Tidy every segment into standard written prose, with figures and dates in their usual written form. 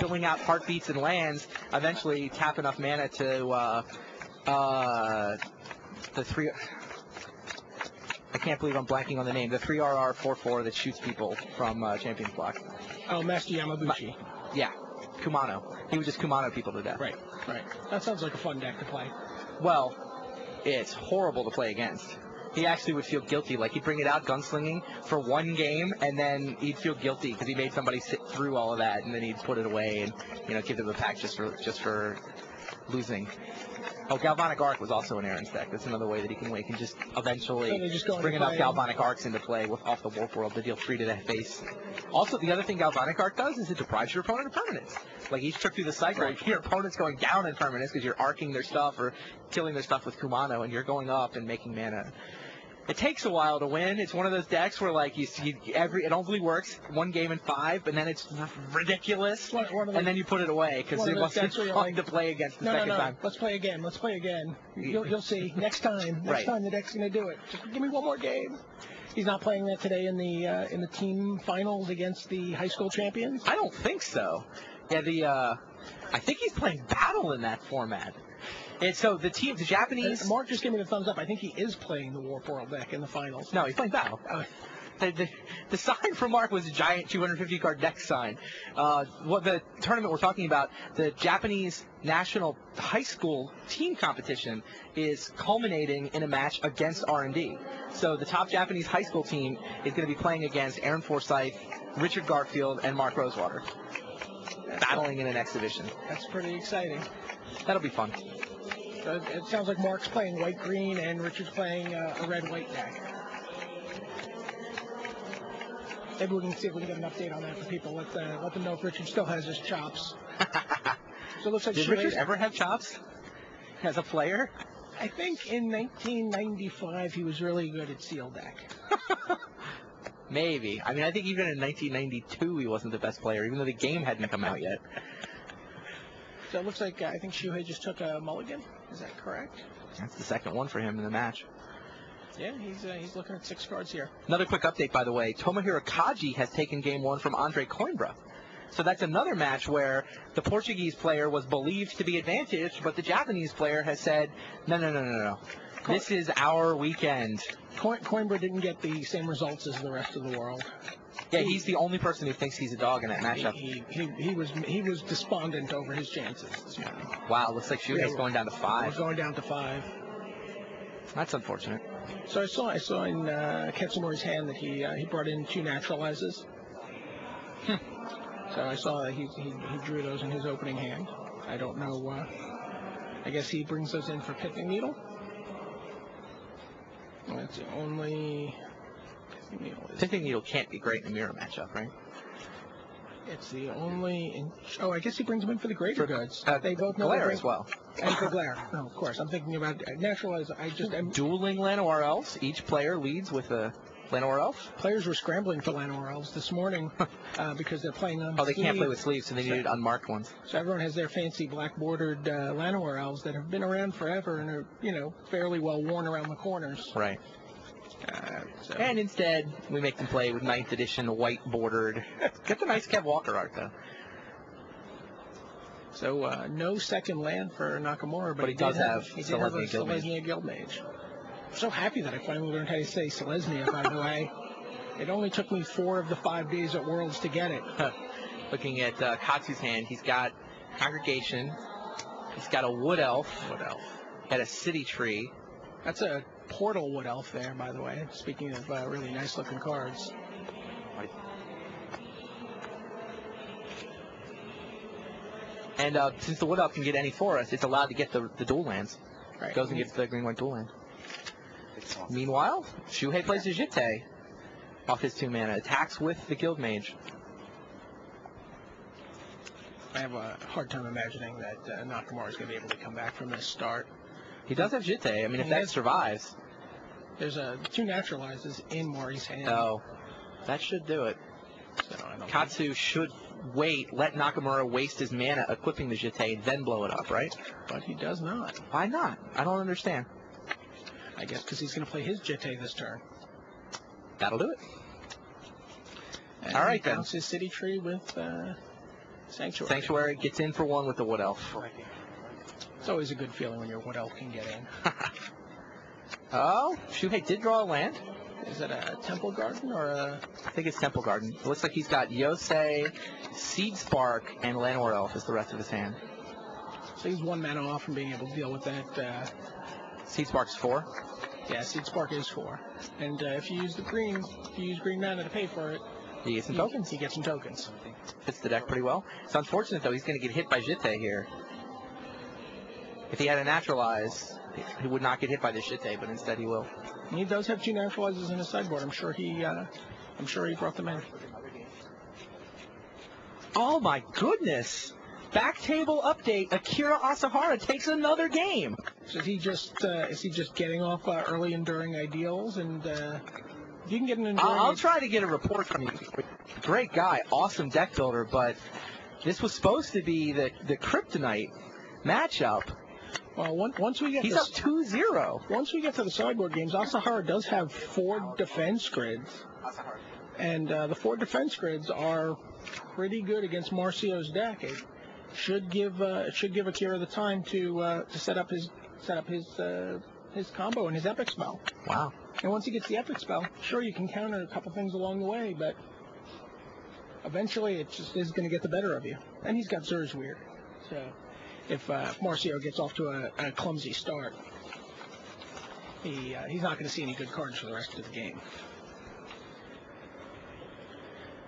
filling out heartbeats and lands, eventually tap enough mana to the 3. I can't believe I'm blanking on the name. The 3RR 4/4 that shoots people from Champion's Block. Oh, Master Yamabuchi. Yeah, Kumano. He would just Kumano people to death. Right. That sounds like a fun deck to play. Well, it's horrible to play against. He actually would feel guilty. Like, he'd bring it out gunslinging for one game, and then he'd feel guilty because he made somebody sit through all of that, and then he'd put it away and, give them a pack just for losing. Oh, Galvanic Arc was also an Aaron's deck. That's another way that he can just eventually bring enough Galvanic Arcs into play off the Warp World to deal 3 to the face. Also, the other thing Galvanic Arc does is it deprives your opponent of permanents. Like, each trip through the cycle, your opponent's going down in permanents because you're arcing their stuff or killing their stuff with Kumano, and you're going up and making mana. It takes a while to win. It's one of those decks where, like, it only works 1 game in 5, and then it's ridiculous, and then you put it away because it wasn't fun to play against the second time. Let's play again. You'll see. Next time the deck's going to do it. Just give me one more game. He's not playing that today in the team finals against the high school champions? I don't think so. Yeah, I think he's playing Battle in that format. And so the Japanese... Mark just gave me the thumbs up. I think he is playing the Warp World deck in the finals. No, he's playing Battle. The sign for Mark was a giant 250-card deck sign. What the tournament we're talking about, the Japanese national high school team competition is culminating in a match against R&D. So the top Japanese high school team is going to be playing against Aaron Forsythe, Richard Garfield, and Mark Rosewater. Battling in an exhibition. That's pretty exciting. That'll be fun. It sounds like Mark's playing white-green and Richard's playing a red-white deck. Maybe we can see if we can get an update on that for people. Let them know if Richard still has his chops. So it looks like Did Richard ever have chops as a player? I think in 1995 he was really good at Seal deck. Maybe. I mean, I think even in 1992 he wasn't the best player, even though the game hadn't come out yet. So it looks like I think Shuhei just took a mulligan. Is that correct? That's the second one for him in the match. Yeah, he's looking at 6 cards here. Another quick update, by the way. Tomohiro Kaji has taken game 1 from Andre Coimbra. So that's another match where the Portuguese player was believed to be advantaged, but the Japanese player has said, no. This is our weekend. Coimbra didn't get the same results as the rest of the world. Yeah, he's the only person who thinks he's a dog in that matchup. He was despondent over his chances this morning. Wow, looks like Shuhei's going down to 5. He's going down to 5. That's unfortunate. So I saw in Ketsumori's hand that he brought in 2 naturalizes. So I saw that he drew those in his opening hand. I don't know. I guess he brings those in for Pithing Needle. That's the only. Pithing Needle can't be great in a mirror matchup, right? It's the only. I guess he brings them in for the greater goods. They both know Glare as well. And for Glare. No, of course. I'm thinking about naturalize. Dueling Llanowar Elves. Each player leads with a Llanowar Elf. Players were scrambling for Llanowar Elves this morning because they're playing on. Oh, they can't play with sleeves, so they needed unmarked ones. So everyone has their fancy black bordered Llanowar Elves that have been around forever and are, fairly well worn around the corners. Right. And instead, we make them play with 9th edition white bordered. Get the nice Kev Walker art, though. So no second land for Nakamura, but he does have Selesnya Guildmage. I'm so happy that I finally learned how to say Selesnya, by the way. It only took me 4 of the 5 days at Worlds to get it. Looking at Katsu's hand, he's got Congregation. He's got a Wood Elf. Got a City Tree. That's a Portal Wood Elf there, by the way. Speaking of really nice-looking cards. And since the Wood Elf can get any forest, it's allowed to get the dual lands. Right. Goes and gets the green-white dual land. Meanwhile, Shuhei plays a Jitte off his 2 mana. Attacks with the Guildmage. I have a hard time imagining that Nakamura is going to be able to come back from this start. He does have Jitte. I mean, if that survives. There's 2 naturalizes in Mori's hand. Oh, that should do it. So Katsu should wait, let Nakamura waste his mana equipping the Jitte, then blow it up, right? But he does not. Why not? I don't understand. I guess because he's going to play his Jitte this turn. That'll do it. And all right, then. Bounce his City Tree with Sanctuary gets in for one with the Wood Elf. It's always a good feeling when your Wood Elf can get in. Oh, Shuhei did draw a land. Is it a Temple Garden or a... I think it's Temple Garden. It looks like he's got Yosei, Seed Spark, and Llanowar Elf as the rest of his hand. So he's 1 mana off from being able to deal with that. Seed Spark's 4. Yeah, Seed Spark is 4. And if you use green mana to pay for it, he gets some tokens. He gets some tokens. Fits the deck pretty well. It's unfortunate, though. He's going to get hit by Jitte here. If he had a Naturalize, he would not get hit by the Jitte, but instead he will. He does have 2 Naturalizes in his sideboard. I'm sure he brought them in. Oh my goodness! Back table update. Akira Asahara takes another game. So is he just getting off early enduring ideals, and you can get an enduring. I'll try to get a report from you. Great guy, awesome deck builder, but this was supposed to be the Kryptonite matchup. Well, once we get he's up 2-0. Once we get to the sideboard games, Asahara does have 4 defense grids, and the 4 defense grids are pretty good against Marcio's deck. It should give Akira the time to set up his combo and his epic spell. Wow! And once he gets the epic spell, sure, you can counter a couple things along the way, but eventually it just is going to get the better of you. And he's got Zur's Weird, so. If Marcio gets off to a clumsy start, he's not going to see any good cards for the rest of the game.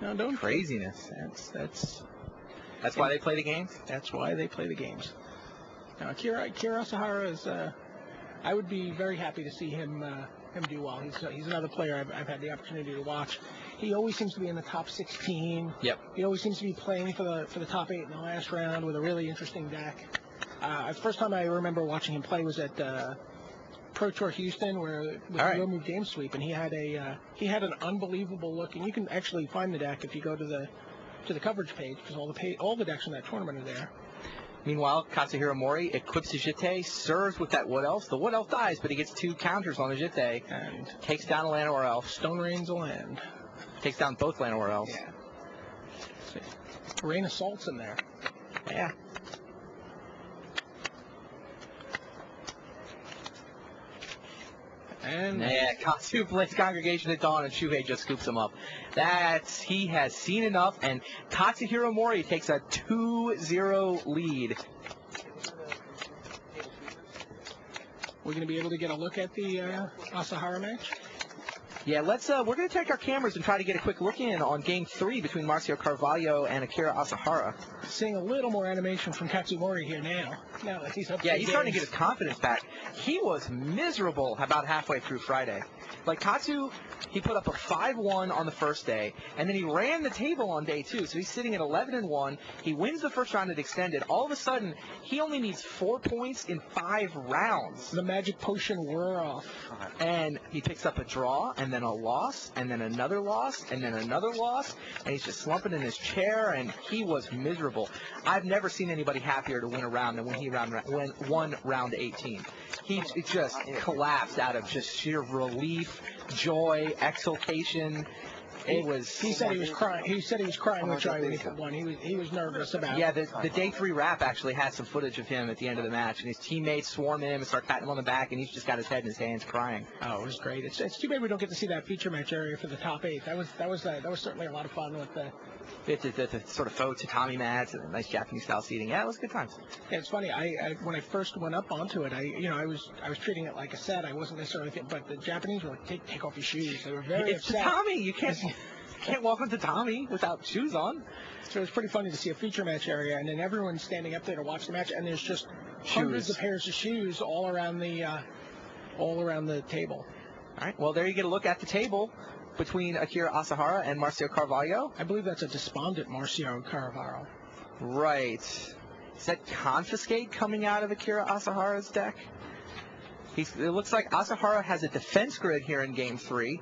No, don't. Craziness. That's why they play the games. That's why they play the games. Now, Akira Asahara is. I would be very happy to see him do well. He's another player I've had the opportunity to watch. He always seems to be in the top 16. Yep. He always seems to be playing for the top 8 in the last round with a really interesting deck. The first time I remember watching him play was at Pro Tour Houston, where with the Real Move Game Sweep, and he had an unbelievable look. And you can actually find the deck if you go to the coverage page, because all the decks in that tournament are there. Meanwhile, Katsuhiro Mori equips his Jitte, serves with that Wood Elf. The Wood Elf dies, but he gets 2 counters on the Jitte and takes down a Llanowar Elf. Stone Rain's a land. Takes down both Llanowar Elves. Yeah. Rain Assault's in there. Yeah. And Katsu plays Congregation at Dawn, and Shuhei just scoops him up. He has seen enough, and Katsuhiro Mori takes a 2-0 lead. We're going to be able to get a look at the Asahara match? Yeah, we're going to take our cameras and try to get a quick look in on Game 3 between Marcio Carvalho and Akira Asahara. Seeing a little more animation from Katsumori here now that he's up. Yeah, he's starting to get his confidence back. He was miserable about halfway through Friday. Like, Katsu, he put up a 5-1 on the first day, and then he ran the table on day 2. So he's sitting at 11-1. He wins the first round at Extended. All of a sudden, he only needs 4 points in 5 rounds. The magic potion wore off. And he picks up a draw, and then a loss, and then another loss, and then another loss, and he's just slumping in his chair, and he was miserable. I've never seen anybody happier to win a round than when he won round 18. He just collapsed out of just sheer relief, joy, exultation. He said he was crying. He said he was crying with joy when he won. He was nervous about it. Yeah, the day 3 wrap actually had some footage of him at the end of the match, and his teammates swarm him and start patting him on the back, and he's just got his head in his hands crying. Oh, it was great. It's too bad we don't get to see that feature match area for the top 8. That was certainly a lot of fun with the. The sort of faux tatami mats and nice Japanese style seating. Yeah, it was good times. Yeah, it's funny. I when I first went up onto it, I was treating it like a set. I wasn't necessarily thinking, but the Japanese were like, take off your shoes. They were very upset. It's tatami. You can't walk on tatami without shoes on. So it's pretty funny to see a feature match area, and then everyone's standing up there to watch the match, and there's just hundreds of pairs of shoes all around the table. All right. Well, there you get a look at the table between Akira Asahara and Marcio Carvalho. I believe that's a despondent Marcio Carvalho. Right. Is that Confiscate coming out of Akira Asahara's deck? It looks like Asahara has a defense grid here in Game 3.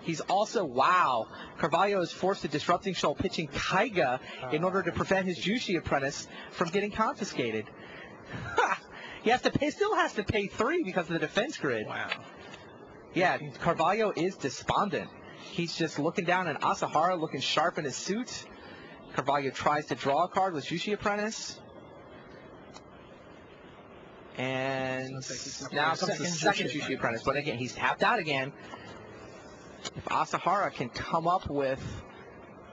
He's also, Carvalho is forced to Disrupting Shoal, pitching Taiga in order to prevent his Jushi apprentice from getting confiscated. He still has to pay 3 because of the defense grid. Wow. Yeah, Carvalho is despondent. He's just looking down at Asahara, looking sharp in his suit. Carvalho tries to draw a card with Jushi Apprentice. And now comes the second Jushi Apprentice. But again, he's tapped out again. If Asahara can come up with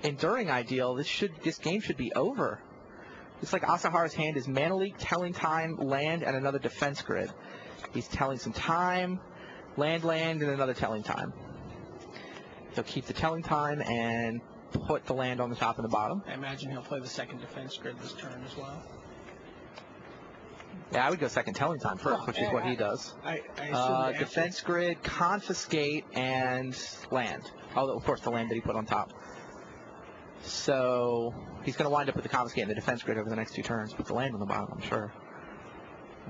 Enduring Ideal, this game should be over. Looks like Asahara's hand is Mana Leak, Telling Time, Land, and another Defense Grid. He's telling some time, land, and another Telling Time. He'll keep the Telling Time and put the land on the top and the bottom. I imagine he'll play the second Defense Grid this turn as well. Yeah, I would go second Telling Time first, which is what he does. I assume Defense Grid, Confiscate, and land. Oh, of course, the land that he put on top. So he's going to wind up with the Confiscate and the Defense Grid over the next 2 turns. Put the land on the bottom, I'm sure.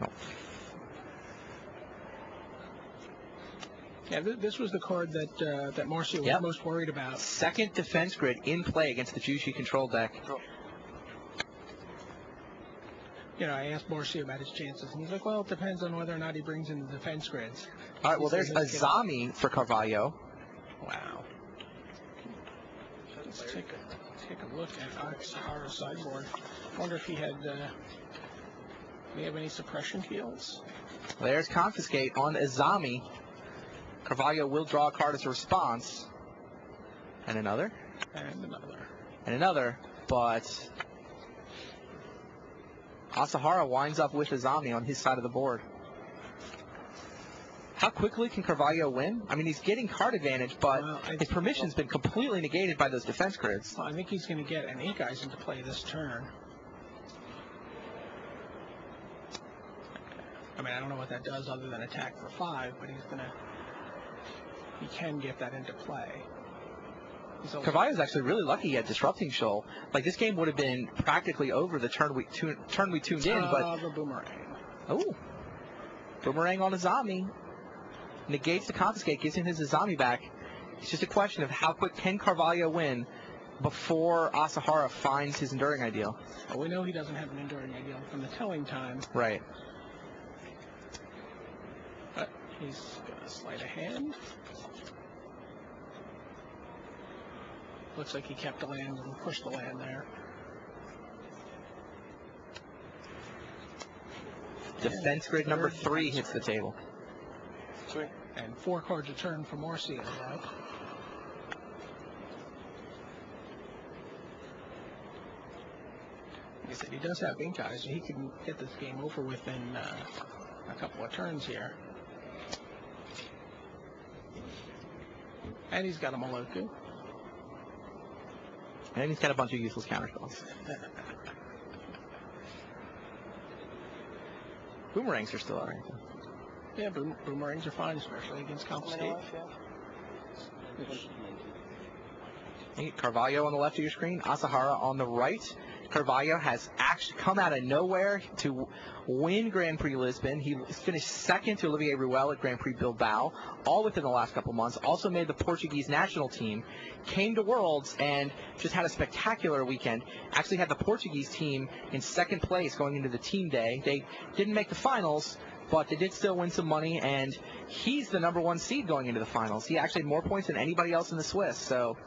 Oh. Yeah, this was the card that Marcio was most worried about. Second Defense Grid in play against the Jushi control deck. You know, I asked Marcio about his chances, and he's like, well, it depends on whether or not he brings in the defense grids. All right, well, there's Azami for Carvalho. Wow. Let's take a look at Asahara's sideboard. I wonder if he had, do we have any suppression fields? There's Confiscate on Azami. Carvalho will draw a card as a response. And another. And another. And another, but Asahara winds up with Azami on his side of the board. How quickly can Carvalho win? I mean, he's getting card advantage, but his permission's been completely negated by those defense grids. Well, I think he's going to get an 8 Eyes into play this turn. I mean, I don't know what that does other than attack for 5, but he can get that into play. Carvalho's actually really lucky he had Disrupting Shoal. Like, this game would have been practically over the turn we tuned in, but the Boomerang. Oh, Boomerang on Azami. Negates the Confiscate, gives him his Azami back. It's just a question of how quick can Carvalho win before Asahara finds his Enduring Ideal. Well, we know he doesn't have an Enduring Ideal from the Telling Time. Right. But he's going to sleight a hand. Looks like he kept the land and pushed the land there. Defense Grid number 3 hits the table. Sweet. And 4 cards a turn for Marcio, right? Like I said, he does have Ink Eyes, so he can get this game over with in a couple of turns here. And he's got a Moloku. And he's got a bunch of useless counterspells. Boomerangs are still all right. Yeah, boomerangs are fine, especially against Confiscate. Carvalho on the left of your screen, Asahara on the right. Carvalho has actually come out of nowhere to win Grand Prix Lisbon. He finished second to Olivier Ruel at Grand Prix Bilbao, all within the last couple months. Also made the Portuguese national team, came to Worlds, and just had a spectacular weekend. Actually had the Portuguese team in second place going into the team day. They didn't make the finals, but they did still win some money, and he's the #1 seed going into the finals. He actually had more points than anybody else in the Swiss, so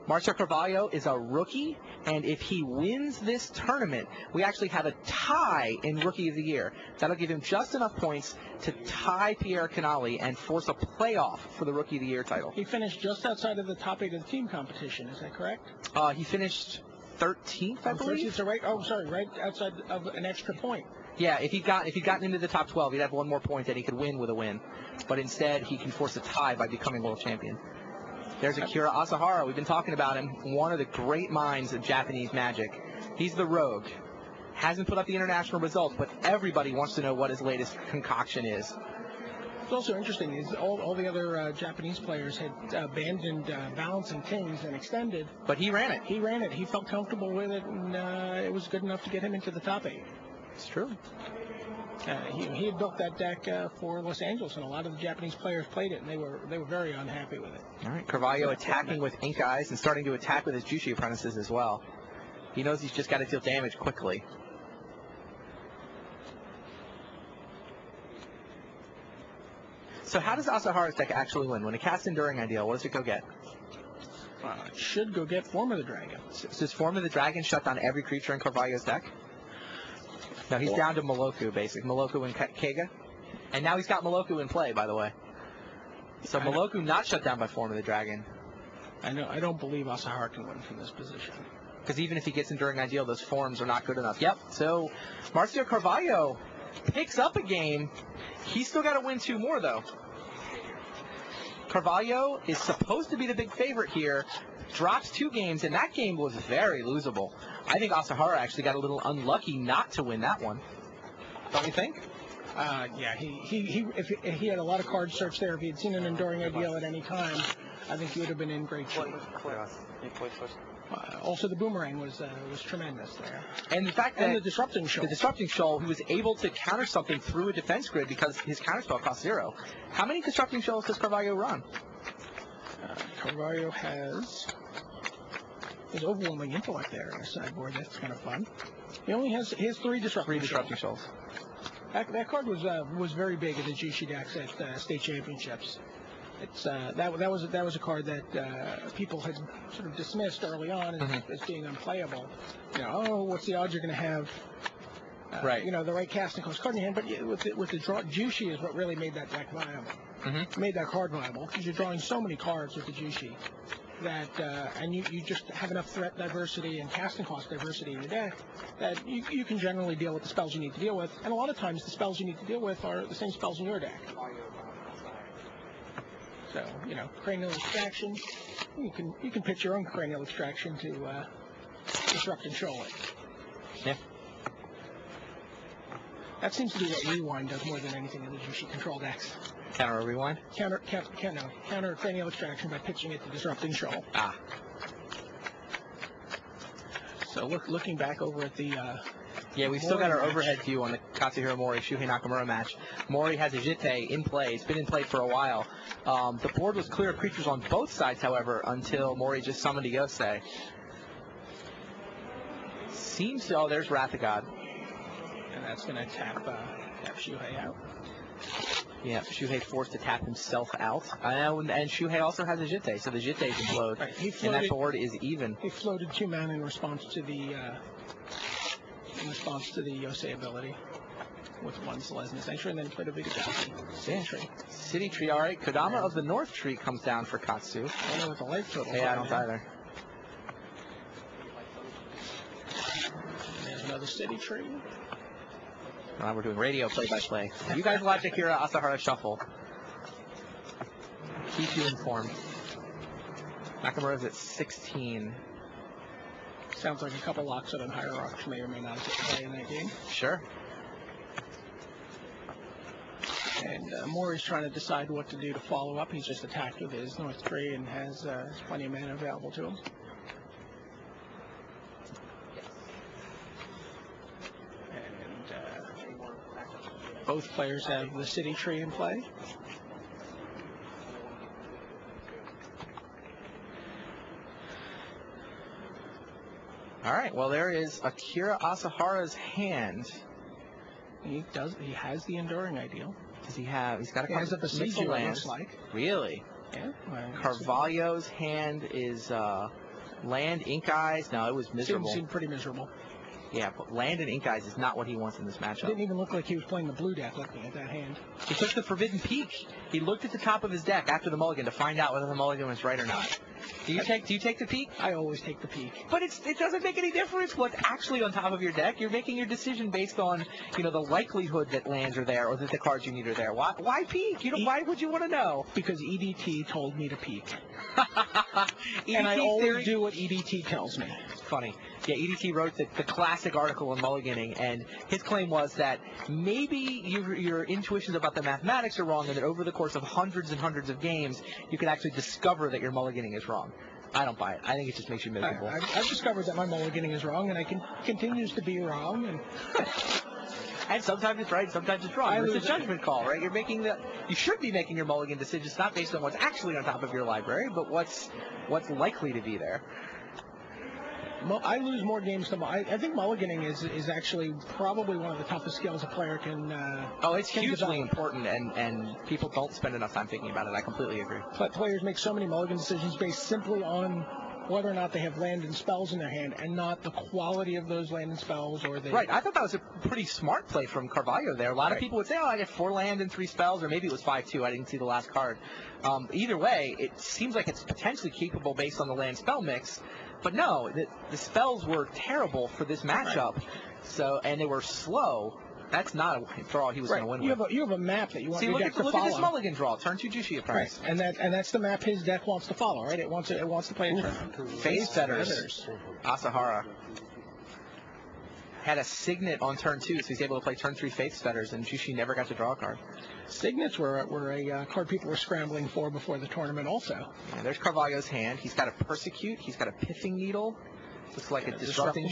Marcio Carvalho is a rookie, and if he wins this tournament, we actually have a tie in Rookie of the Year. That'll give him just enough points to tie Pierre Canali and force a playoff for the Rookie of the Year title. He finished just outside of the top 8 of the team competition, is that correct? He finished 13th, I believe. 13th, so right outside of an extra point. Yeah, if he'd gotten into the top 12, he'd have 1 more point that he could win with a win. But instead, he can force a tie by becoming world champion. There's Akira Asahara. We've been talking about him. One of the great minds of Japanese Magic. He's the rogue. Hasn't put up the international results, but everybody wants to know what his latest concoction is. What's also interesting is all the other Japanese players had abandoned Balancing Kings and extended. But he ran it. He ran it. He felt comfortable with it, and it was good enough to get him into the top 8. It's true. He had built that deck for Los Angeles, and a lot of the Japanese players played it, and they were very unhappy with it. All right, Carvalho attacking with Ink Eyes and starting to attack with his Jushi Apprentices as well. He knows he's just got to deal damage quickly. So how does Asahara's deck actually win? When it casts Enduring Ideal, what does it go get? It should go get Form of the Dragon. So does Form of the Dragon shut down every creature in Carvalho's deck? No, he's down to Moloku, basically. Moloku and Kega. And now he's got Moloku in play, by the way. So Moloku not shut down by Form of the Dragon. I don't believe Asahara can win from this position. Because even if he gets Enduring Ideal, those forms are not good enough. Yep. So Marcio Carvalho picks up a game. He's still got to win 2 more, though. Carvalho is supposed to be the big favorite here. Drops 2 games, and that game was very losable. I think Asahara actually got a little unlucky not to win that one. Don't you think? Yeah, if he had a lot of card search there, if he had seen an Enduring Ideal at any time, I think he would have been in great shape. Also, the Boomerang was tremendous there. And the fact that the Disrupting Shoal. The Disrupting Shoal, he was able to counter something through a defense grid because his counterspell cost 0. How many Disrupting Shoals does Carvalho run? Carvalho has Overwhelming Intellect there in the sideboard. That's kind of fun. He has 3 Disrupting Shoals. That card was very big in the Jushi decks at state championships. It's that was a card that people had sort of dismissed early on as being unplayable. What's the odds you're going to have? Right. The right casting cost card in your hand, but with the draw, Jushi is what really made that deck viable. Made that card viable because you're drawing so many cards with the Jushi that and you just have enough threat diversity and casting cost diversity in your deck that you can generally deal with the spells you need to deal with, and a lot of times the spells you need to deal with are the same spells in your deck. So, Cranial Extraction, you can pitch your own Cranial Extraction to Disrupt and Shoal it. Yeah. That seems to be what Rewind does more than anything in the Jushi control decks. Counter a Rewind? Counter Cranial Extraction by pitching it to Disrupting Shoal. Ah. So looking back over at the... yeah, we've still got our overhead view on the Katsuhiro Mori Shuhei Nakamura match. Mori has a Jitte in play. It's been in play for a while. The board was clear of creatures on both sides, however, until Mori just summoned a Yosei. Seems to... Oh, there's Wrath of God. And that's going to tap Shuhei out. Yeah, Shuhei forced to tap himself out. And Shuhei also has a Jitte, so the Jitte can float. Right. And that board is even. He floated 2 mana in response to the Yosei ability with 1 Selesnya Sanctuary, and then he played a Vigadashi City Tree. City Tree, all right. Kodama of the North Tree comes down for Katsu. I don't know what the life total is. Yeah, I don't either. There's another City Tree. Now we're doing radio play-by-play. You guys watch Akira Asahara shuffle. Keep you informed. Nakamura's at 16. Sounds like a couple locks on Higher Rocks may or may not get to play in that game. Sure. And Mori's trying to decide what to do to follow up. He's just attacked with his North Tree and has plenty of mana available to him. Both players have the City Tree in play. All right. Well, there is Akira Asahara's hand. He has the Enduring Ideal. Does he have? He's got a couple of missile lands. Like. Really? Yeah. Well, Carvalho's hand is land, Ink Eyes. No, it was miserable. Seemed pretty miserable. Yeah, but land and Ink Eyes is not what he wants in this matchup. It didn't even look like he was playing the blue deck looking at that hand. He took the Forbidden Peak. He looked at the top of his deck after the mulligan to find out whether the mulligan was right or not. Do you take the peak? I always take the peak. But it doesn't make any difference what's actually on top of your deck. You're making your decision based on, the likelihood that lands are there or that the cards you need are there. Why peak? Why would you want to know? Because EDT told me to peak. EDT and I always theory? do what EDT tells me. It's funny. Yeah, EDT wrote the classic article on mulliganing, and his claim was that maybe your intuitions about the mathematics are wrong, and that over the course of hundreds and hundreds of games, you can actually discover that your mulliganing is wrong. I don't buy it. I think it just makes you miserable. I've discovered that my mulliganing is wrong, and I continues to be wrong. And and sometimes it's right, sometimes it's wrong. It's a judgment call, right? You should be making your mulligan decisions not based on what's actually on top of your library, but what's likely to be there. I lose more games than I think mulliganing is actually probably one of the toughest skills a player can. It's hugely important, and people don't spend enough time thinking about it. I completely agree. But players make so many mulligan decisions based simply on whether or not they have land and spells in their hand, and not the quality of those land and spells, or they. Right. I thought that was a pretty smart play from Carvalho there. A lot of people would say, "Oh, I get 4 land and 3 spells," or maybe it was 5-2. I didn't see the last card. Either way, it seems like it's potentially capable based on the land spell mix. But no, the spells were terrible for this matchup. Right. So, and they were slow. That's not a draw he was going to win with. You have a map that you want See, your deck to follow. Look at this mulligan draw. Turn 2 Jushi appearance. Right. And that's the map his deck wants to follow, right? It wants to play a turn. Face Fetters. Asahara. Had a Signet on turn 2, so he's able to play turn 3 Faith Fetters, and Jushi never got to draw a card. Signets were a card people were scrambling for before the tournament also. Yeah, there's Carvalho's hand. He's got a Persecute. He's got a Pithing Needle. Looks like a Disrupting